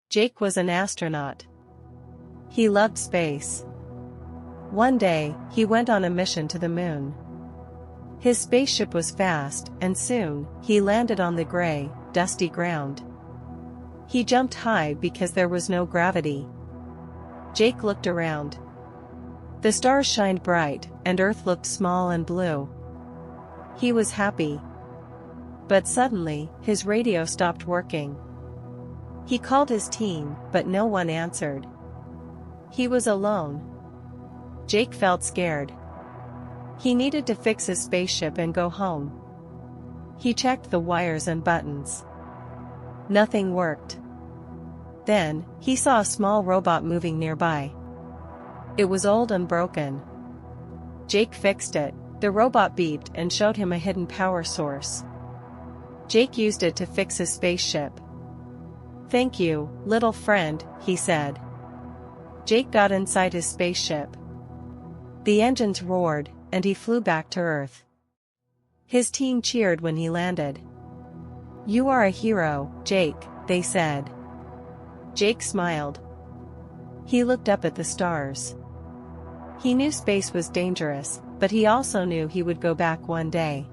Jake was an astronaut. He loved space. One day, he went on a mission to the moon. His spaceship was fast, and soon, he landed on the gray, dusty ground. He jumped high because there was no gravity. Jake looked around. The stars shined bright, and Earth looked small and blue. He was happy. But suddenly, his radio stopped working. He called his team, but no one answered. He was alone. Jake felt scared. He needed to fix his spaceship and go home. He checked the wires and buttons. Nothing worked. Then, he saw a small robot moving nearby. It was old and broken. Jake fixed it. The robot beeped and showed him a hidden power source. Jake used it to fix his spaceship. "Thank you, little friend," he said. Jake got inside his spaceship. The engines roared, and he flew back to Earth. His team cheered when he landed. "You are a hero, Jake," they said. Jake smiled. He looked up at the stars. He knew space was dangerous, but he also knew he would go back one day.